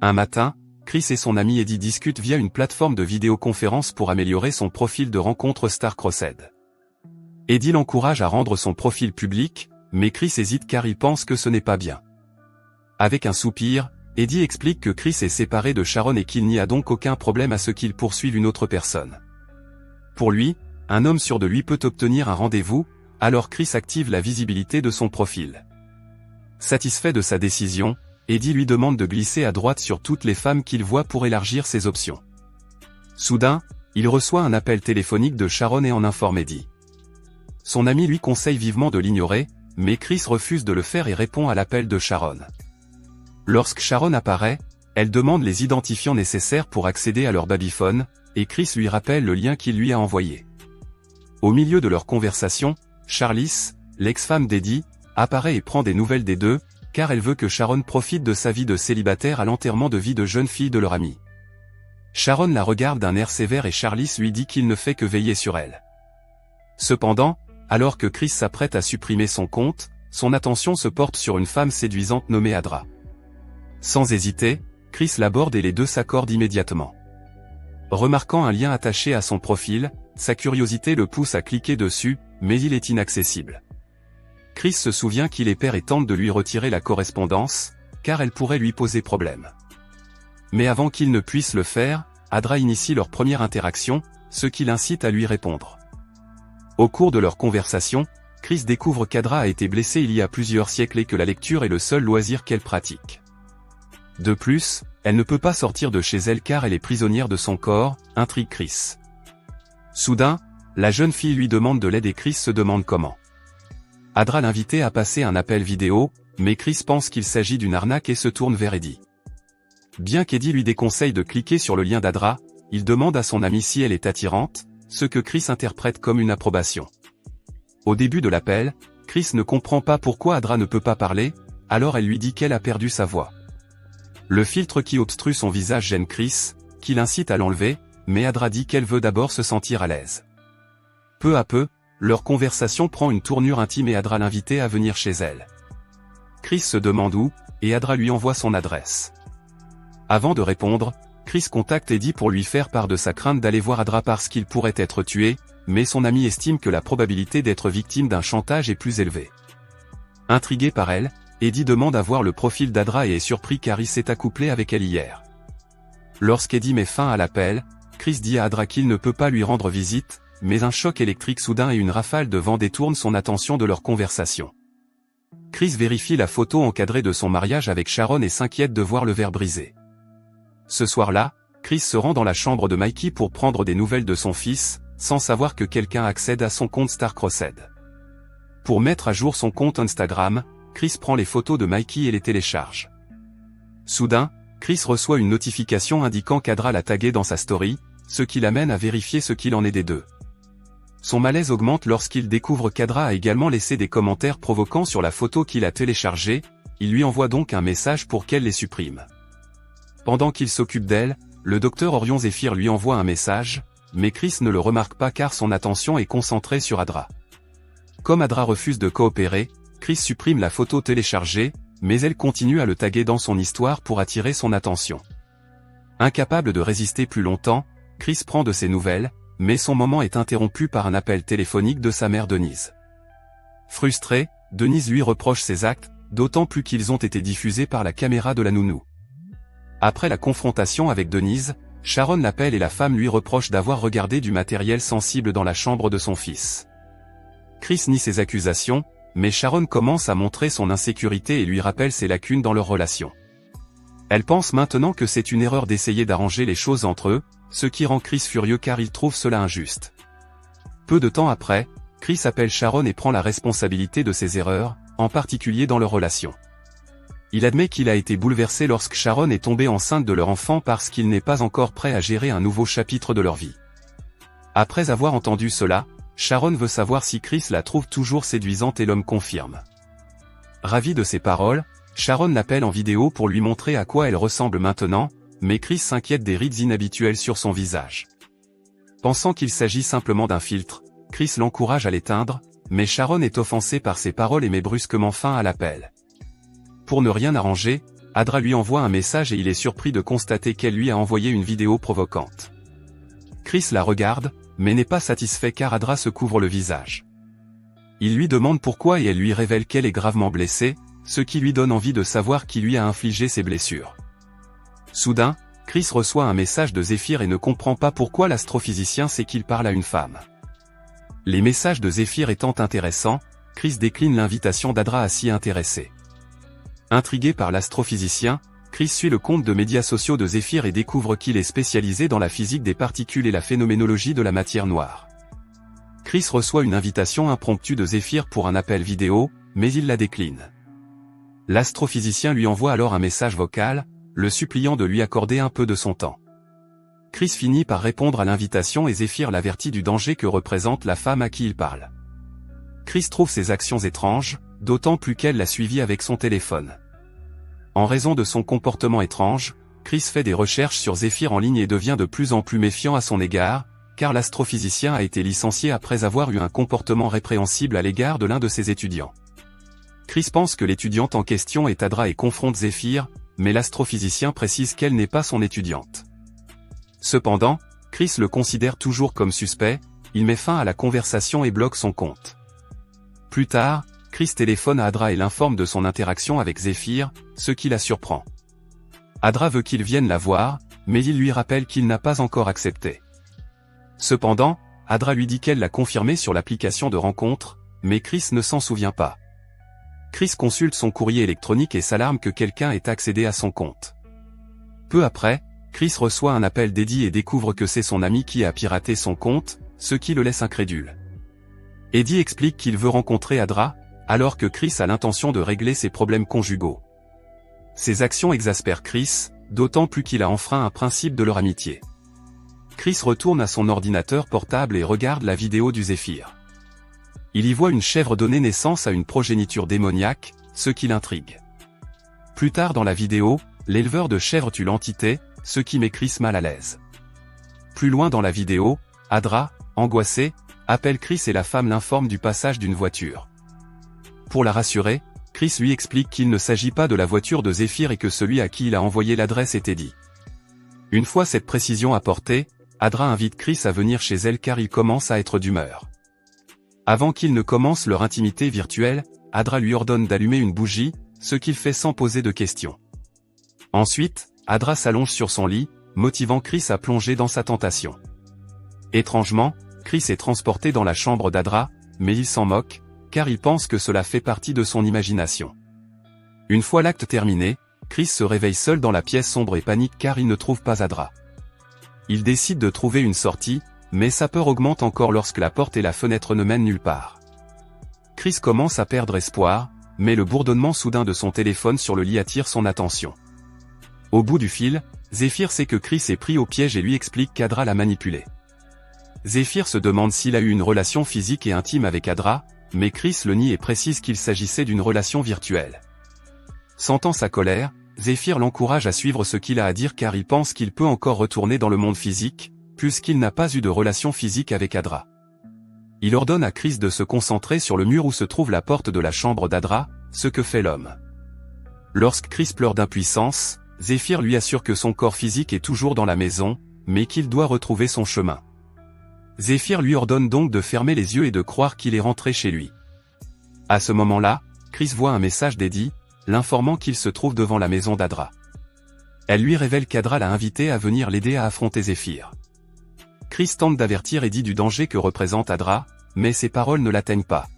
Un matin, Chris et son ami Eddie discutent via une plateforme de vidéoconférence pour améliorer son profil de rencontre Star-Crossed. Eddie l'encourage à rendre son profil public, mais Chris hésite car il pense que ce n'est pas bien. Avec un soupir, Eddie explique que Chris est séparé de Sharon et qu'il n'y a donc aucun problème à ce qu'il poursuive une autre personne. Pour lui, un homme sûr de lui peut obtenir un rendez-vous, alors Chris active la visibilité de son profil. Satisfait de sa décision, Eddie lui demande de glisser à droite sur toutes les femmes qu'il voit pour élargir ses options. Soudain, il reçoit un appel téléphonique de Sharon et en informe Eddie. Son ami lui conseille vivement de l'ignorer, mais Chris refuse de le faire et répond à l'appel de Sharon. Lorsque Sharon apparaît, elle demande les identifiants nécessaires pour accéder à leur babyphone, et Chris lui rappelle le lien qu'il lui a envoyé. Au milieu de leur conversation, Charlize, l'ex-femme d'Eddie, apparaît et prend des nouvelles des deux, car elle veut que Sharon profite de sa vie de célibataire à l'enterrement de vie de jeune fille de leur amie. Sharon la regarde d'un air sévère et Charlize lui dit qu'il ne fait que veiller sur elle. Cependant, alors que Chris s'apprête à supprimer son compte, son attention se porte sur une femme séduisante nommée Adra. Sans hésiter, Chris l'aborde et les deux s'accordent immédiatement. Remarquant un lien attaché à son profil, sa curiosité le pousse à cliquer dessus, mais il est inaccessible. Chris se souvient qu'il est père et tente de lui retirer la correspondance, car elle pourrait lui poser problème. Mais avant qu'il ne puisse le faire, Adra initie leur première interaction, ce qui l'incite à lui répondre. Au cours de leur conversation, Chris découvre qu'Adra a été blessée il y a plusieurs siècles et que la lecture est le seul loisir qu'elle pratique. De plus, elle ne peut pas sortir de chez elle car elle est prisonnière de son corps, intrigue Chris. Soudain, la jeune fille lui demande de l'aide et Chris se demande comment. Adra l'invitait à passer un appel vidéo, mais Chris pense qu'il s'agit d'une arnaque et se tourne vers Eddie. Bien qu'Eddie lui déconseille de cliquer sur le lien d'Adra, il demande à son amie si elle est attirante, ce que Chris interprète comme une approbation. Au début de l'appel, Chris ne comprend pas pourquoi Adra ne peut pas parler, alors elle lui dit qu'elle a perdu sa voix. Le filtre qui obstrue son visage gêne Chris, qui l'incite à l'enlever, mais Adra dit qu'elle veut d'abord se sentir à l'aise. Peu à peu, leur conversation prend une tournure intime et Adra l'invite à venir chez elle. Chris se demande où, et Adra lui envoie son adresse. Avant de répondre, Chris contacte Eddie pour lui faire part de sa crainte d'aller voir Adra parce qu'il pourrait être tué, mais son ami estime que la probabilité d'être victime d'un chantage est plus élevée. Intrigué par elle, Eddie demande à voir le profil d'Adra et est surpris car il s'est accouplé avec elle hier. Lorsqu'Eddie met fin à l'appel, Chris dit à Adra qu'il ne peut pas lui rendre visite, mais un choc électrique soudain et une rafale de vent détournent son attention de leur conversation. Chris vérifie la photo encadrée de son mariage avec Sharon et s'inquiète de voir le verre brisé. Ce soir-là, Chris se rend dans la chambre de Mikey pour prendre des nouvelles de son fils, sans savoir que quelqu'un accède à son compte Star-Crossed. Pour mettre à jour son compte Instagram, Chris prend les photos de Mikey et les télécharge. Soudain, Chris reçoit une notification indiquant qu'Adra l'a tagué dans sa story, ce qui l'amène à vérifier ce qu'il en est des deux. Son malaise augmente lorsqu'il découvre qu'Adra a également laissé des commentaires provoquants sur la photo qu'il a téléchargée, il lui envoie donc un message pour qu'elle les supprime. Pendant qu'il s'occupe d'elle, le docteur Orion Zephyr lui envoie un message, mais Chris ne le remarque pas car son attention est concentrée sur Adra. Comme Adra refuse de coopérer, Chris supprime la photo téléchargée, mais elle continue à le taguer dans son histoire pour attirer son attention. Incapable de résister plus longtemps, Chris prend de ses nouvelles, mais son moment est interrompu par un appel téléphonique de sa mère Denise. Frustrée, Denise lui reproche ses actes, d'autant plus qu'ils ont été diffusés par la caméra de la nounou. Après la confrontation avec Denise, Sharon l'appelle et la femme lui reproche d'avoir regardé du matériel sensible dans la chambre de son fils. Chris nie ces accusations, mais Sharon commence à montrer son insécurité et lui rappelle ses lacunes dans leur relation. Elle pense maintenant que c'est une erreur d'essayer d'arranger les choses entre eux, ce qui rend Chris furieux car il trouve cela injuste. Peu de temps après, Chris appelle Sharon et prend la responsabilité de ses erreurs, en particulier dans leur relation. Il admet qu'il a été bouleversé lorsque Sharon est tombée enceinte de leur enfant parce qu'il n'est pas encore prêt à gérer un nouveau chapitre de leur vie. Après avoir entendu cela, Sharon veut savoir si Chris la trouve toujours séduisante et l'homme confirme. Ravi de ses paroles, Sharon l'appelle en vidéo pour lui montrer à quoi elle ressemble maintenant, mais Chris s'inquiète des rides inhabituelles sur son visage. Pensant qu'il s'agit simplement d'un filtre, Chris l'encourage à l'éteindre, mais Sharon est offensée par ses paroles et met brusquement fin à l'appel. Pour ne rien arranger, Adra lui envoie un message et il est surpris de constater qu'elle lui a envoyé une vidéo provocante. Chris la regarde, mais n'est pas satisfait car Adra se couvre le visage. Il lui demande pourquoi et elle lui révèle qu'elle est gravement blessée, ce qui lui donne envie de savoir qui lui a infligé ces blessures. Soudain, Chris reçoit un message de Zéphyr et ne comprend pas pourquoi l'astrophysicien sait qu'il parle à une femme. Les messages de Zéphyr étant intéressants, Chris décline l'invitation d'Adra à s'y intéresser. Intrigué par l'astrophysicien, Chris suit le compte de médias sociaux de Zéphyr et découvre qu'il est spécialisé dans la physique des particules et la phénoménologie de la matière noire. Chris reçoit une invitation impromptue de Zéphyr pour un appel vidéo, mais il la décline. L'astrophysicien lui envoie alors un message vocal, le suppliant de lui accorder un peu de son temps. Chris finit par répondre à l'invitation et Zéphyr l'avertit du danger que représente la femme à qui il parle. Chris trouve ses actions étranges, d'autant plus qu'elle l'a suivi avec son téléphone. En raison de son comportement étrange, Chris fait des recherches sur Zéphyr en ligne et devient de plus en plus méfiant à son égard, car l'astrophysicien a été licencié après avoir eu un comportement répréhensible à l'égard de l'un de ses étudiants. Chris pense que l'étudiante en question est Adra et confronte Zéphyr, mais l'astrophysicien précise qu'elle n'est pas son étudiante. Cependant, Chris le considère toujours comme suspect, il met fin à la conversation et bloque son compte. Plus tard, Chris téléphone à Adra et l'informe de son interaction avec Zéphyr, ce qui la surprend. Adra veut qu'il vienne la voir, mais il lui rappelle qu'il n'a pas encore accepté. Cependant, Adra lui dit qu'elle l'a confirmé sur l'application de rencontre, mais Chris ne s'en souvient pas. Chris consulte son courrier électronique et s'alarme que quelqu'un ait accédé à son compte. Peu après, Chris reçoit un appel d'Eddie et découvre que c'est son ami qui a piraté son compte, ce qui le laisse incrédule. Eddie explique qu'il veut rencontrer Adra, alors que Chris a l'intention de régler ses problèmes conjugaux. Ces actions exaspèrent Chris, d'autant plus qu'il a enfreint un principe de leur amitié. Chris retourne à son ordinateur portable et regarde la vidéo du Zéphyr. Il y voit une chèvre donner naissance à une progéniture démoniaque, ce qui l'intrigue. Plus tard dans la vidéo, l'éleveur de chèvres tue l'entité, ce qui met Chris mal à l'aise. Plus loin dans la vidéo, Adra, angoissée, appelle Chris et la femme l'informe du passage d'une voiture. Pour la rassurer, Chris lui explique qu'il ne s'agit pas de la voiture de Zéphyr et que celui à qui il a envoyé l'adresse est Eddie. Une fois cette précision apportée, Adra invite Chris à venir chez elle car il commence à être d'humeur. Avant qu'ils ne commencent leur intimité virtuelle, Adra lui ordonne d'allumer une bougie, ce qu'il fait sans poser de questions. Ensuite, Adra s'allonge sur son lit, motivant Chris à plonger dans sa tentation. Étrangement, Chris est transporté dans la chambre d'Adra, mais il s'en moque, car il pense que cela fait partie de son imagination. Une fois l'acte terminé, Chris se réveille seul dans la pièce sombre et panique car il ne trouve pas Adra. Il décide de trouver une sortie, mais sa peur augmente encore lorsque la porte et la fenêtre ne mènent nulle part. Chris commence à perdre espoir, mais le bourdonnement soudain de son téléphone sur le lit attire son attention. Au bout du fil, Zéphyr sait que Chris est pris au piège et lui explique qu'Adra l'a manipulé. Zéphyr se demande s'il a eu une relation physique et intime avec Adra, mais Chris le nie et précise qu'il s'agissait d'une relation virtuelle. Sentant sa colère, Zéphyr l'encourage à suivre ce qu'il a à dire car il pense qu'il peut encore retourner dans le monde physique, puisqu'il n'a pas eu de relation physique avec Adra. Il ordonne à Chris de se concentrer sur le mur où se trouve la porte de la chambre d'Adra, ce que fait l'homme. Lorsque Chris pleure d'impuissance, Zéphyr lui assure que son corps physique est toujours dans la maison, mais qu'il doit retrouver son chemin. Zéphyr lui ordonne donc de fermer les yeux et de croire qu'il est rentré chez lui. À ce moment-là, Chris voit un message d'Eddie, l'informant qu'il se trouve devant la maison d'Adra. Elle lui révèle qu'Adra l'a invité à venir l'aider à affronter Zéphyr. Chris tente d'avertir Eddie du danger que représente Adra, mais ses paroles ne l'atteignent pas.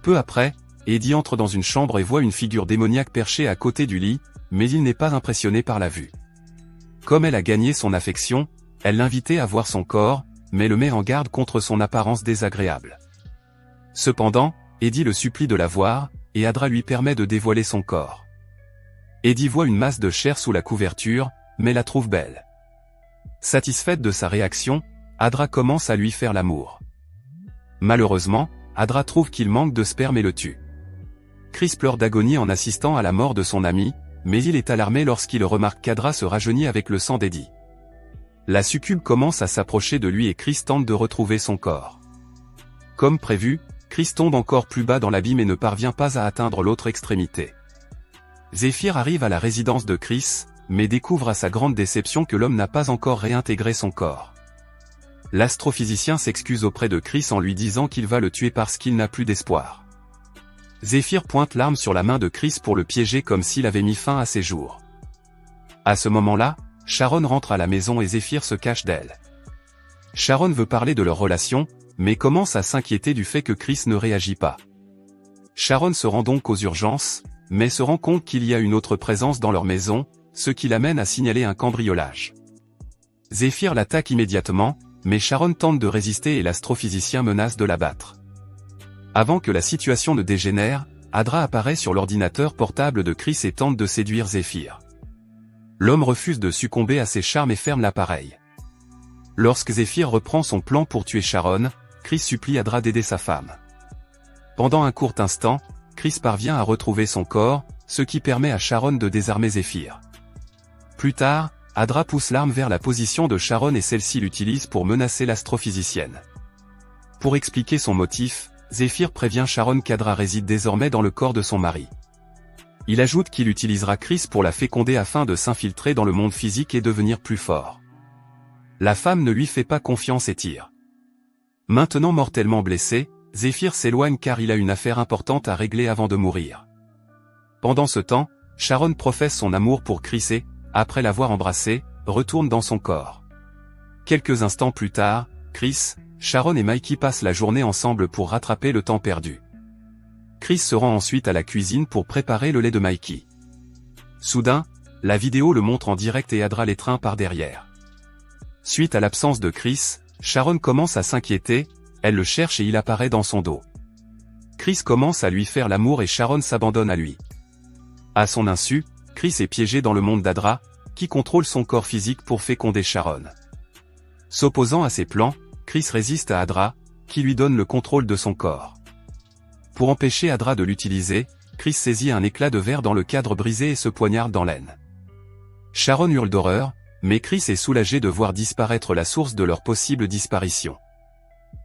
Peu après, Eddie entre dans une chambre et voit une figure démoniaque perchée à côté du lit, mais il n'est pas impressionné par la vue. Comme elle a gagné son affection, elle l'invitait à voir son corps, mais le met en garde contre son apparence désagréable. Cependant, Eddie le supplie de la voir, et Adra lui permet de dévoiler son corps. Eddie voit une masse de chair sous la couverture, mais la trouve belle. Satisfaite de sa réaction, Adra commence à lui faire l'amour. Malheureusement, Adra trouve qu'il manque de sperme et le tue. Chris pleure d'agonie en assistant à la mort de son ami, mais il est alarmé lorsqu'il remarque qu'Adra se rajeunit avec le sang d'Eddie. La succube commence à s'approcher de lui et Chris tente de retrouver son corps. Comme prévu, Chris tombe encore plus bas dans l'abîme et ne parvient pas à atteindre l'autre extrémité. Zéphyr arrive à la résidence de Chris, mais découvre à sa grande déception que l'homme n'a pas encore réintégré son corps. L'astrophysicien s'excuse auprès de Chris en lui disant qu'il va le tuer parce qu'il n'a plus d'espoir. Zéphyr pointe l'arme sur la main de Chris pour le piéger comme s'il avait mis fin à ses jours. À ce moment-là, Sharon rentre à la maison et Zéphyr se cache d'elle. Sharon veut parler de leur relation, mais commence à s'inquiéter du fait que Chris ne réagit pas. Sharon se rend donc aux urgences, mais se rend compte qu'il y a une autre présence dans leur maison, ce qui l'amène à signaler un cambriolage. Zéphyr l'attaque immédiatement, mais Sharon tente de résister et l'astrophysicien menace de l'abattre. Avant que la situation ne dégénère, Adra apparaît sur l'ordinateur portable de Chris et tente de séduire Zéphyr. L'homme refuse de succomber à ses charmes et ferme l'appareil. Lorsque Zéphyr reprend son plan pour tuer Sharon, Chris supplie Adra d'aider sa femme. Pendant un court instant, Chris parvient à retrouver son corps, ce qui permet à Sharon de désarmer Zéphyr. Plus tard, Adra pousse l'arme vers la position de Sharon et celle-ci l'utilise pour menacer l'astrophysicienne. Pour expliquer son motif, Zéphyr prévient Sharon qu'Adra réside désormais dans le corps de son mari. Il ajoute qu'il utilisera Chris pour la féconder afin de s'infiltrer dans le monde physique et devenir plus fort. La femme ne lui fait pas confiance et tire. Maintenant mortellement blessé, Zéphyr s'éloigne car il a une affaire importante à régler avant de mourir. Pendant ce temps, Sharon professe son amour pour Chris et, après l'avoir embrassé, retourne dans son corps. Quelques instants plus tard, Chris, Sharon et Mikey passent la journée ensemble pour rattraper le temps perdu. Chris se rend ensuite à la cuisine pour préparer le lait de Mikey. Soudain, la vidéo le montre en direct et Adra l'étreint par derrière. Suite à l'absence de Chris, Sharon commence à s'inquiéter, elle le cherche et il apparaît dans son dos. Chris commence à lui faire l'amour et Sharon s'abandonne à lui. À son insu, Chris est piégé dans le monde d'Adra, qui contrôle son corps physique pour féconder Sharon. S'opposant à ses plans, Chris résiste à Adra, qui lui donne le contrôle de son corps. Pour empêcher Adra de l'utiliser, Chris saisit un éclat de verre dans le cadre brisé et se poignarde dans l'aine. Sharon hurle d'horreur, mais Chris est soulagé de voir disparaître la source de leur possible disparition.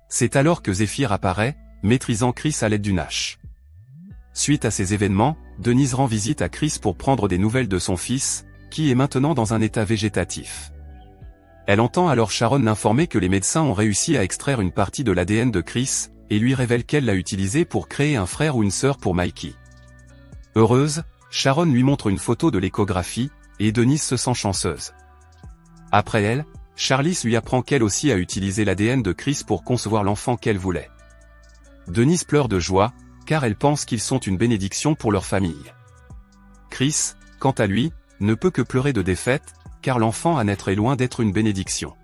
C'est alors que Zéphyr apparaît, maîtrisant Chris à l'aide d'une hache. Suite à ces événements, Denise rend visite à Chris pour prendre des nouvelles de son fils, qui est maintenant dans un état végétatif. Elle entend alors Sharon l'informer que les médecins ont réussi à extraire une partie de l'ADN de Chris, et lui révèle qu'elle l'a utilisé pour créer un frère ou une sœur pour Mikey. Heureuse, Sharon lui montre une photo de l'échographie, et Denise se sent chanceuse. Après elle, Charlize lui apprend qu'elle aussi a utilisé l'ADN de Chris pour concevoir l'enfant qu'elle voulait. Denise pleure de joie, car elle pense qu'ils sont une bénédiction pour leur famille. Chris, quant à lui, ne peut que pleurer de défaite, car l'enfant à naître est loin d'être une bénédiction.